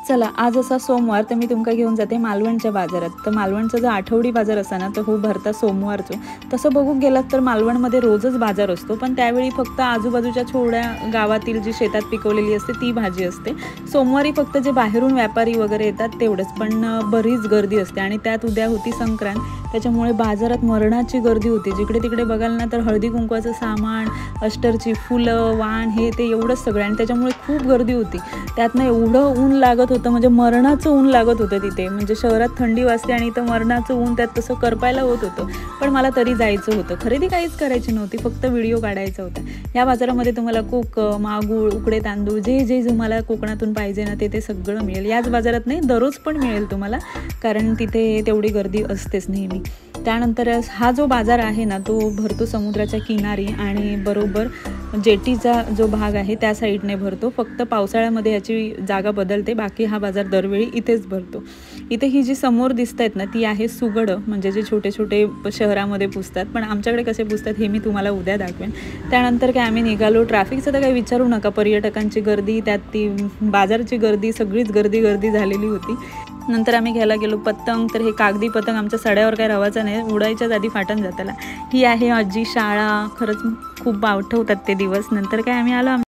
चला आज असा सोमवार तर मी तुमका घेऊन जाते मालवणच्या बाजारात। तर मालवणचा जो आठवडी बाजार असा ना तो भरता सोमवारचो। तसं बघू गेलात तर मालवणमध्ये रोजच बाजार असतो, पण त्यावेळी फक्त आजूबाजूच्या छोड्या गावातील जी शेतात पिकवलेली असते ती भाजी असते। सोमवारी फक्त जे बाहेरून व्यापारी वगैरे येतात तेवढंच, पण बरीच गर्दी असते आणि त्यात उद्या होती संक्रांत, त्याच्यामुळे बाजारात मरणाची गर्दी होती। जिकडे तिकडे बघाल ना तर हळदी कुंकवाचं सामान, अष्टरची फुलं, वाण हे ते एवढंच सगळं, आणि त्याच्यामुळे खूप गर्दी होती। त्यातनं एवढं ऊन लागत होतं, म्हणजे मरणाचं ऊन लागत होतं तिथे। म्हणजे शहरात थंडी वाजते आणि इथं मरणाचं ऊन, त्यात तसं करपायला होत होतं, पण मला तरी जायचं होतं। खरेदी काहीच करायची नव्हती, फक्त व्हिडिओ काढायचा होता। या बाजारामध्ये तुम्हाला कोकम, मागूळ, उकडे तांदूळ जे जे तुम्हाला कोकणातून पाहिजे ना ते सगळं मिळेल। याच बाजारात नाही, दररोज पण मिळेल तुम्हाला, कारण तिथे तेवढी गर्दी असतेच नेहमी। त्यानंतर हा जो बाजार आहे ना तो भरतो समुद्राच्या किनारी, आणि बरोबर जेटीचा जो भाग आहे त्या साईडने भरतो। फक्त पावसाळ्यामध्ये याची जागा बदलते, बाकी हा बाजार दरवेळी इथेच भरतो। इथे ही जी समोर दिसत आहेत ना ती आहे सुगड, म्हणजे जे छोटे छोटे शहरामध्ये पुजतात, पण आमच्याकडे कसे पुजतात हे मी तुम्हाला उद्या दाखवेन। त्यानंतर काय आम्ही निघालो। ट्रॅफिकचं तर काही विचारू नका, पर्यटकांची गर्दी, त्यात ती बाजारची गर्दी, सगळीच गर्दी झालेली होती। नंतर आम्ही घ्यायला गेलो पतंग। तर हे कागदी पतंग आमच्या सड्यावर काही रवायचं नाही, उडायच्याच आधी फाटून जाताला। ही आहे आजी शाळा, खरंच खूप आठवतात ते दिवस। नंतर काय आम्ही आलो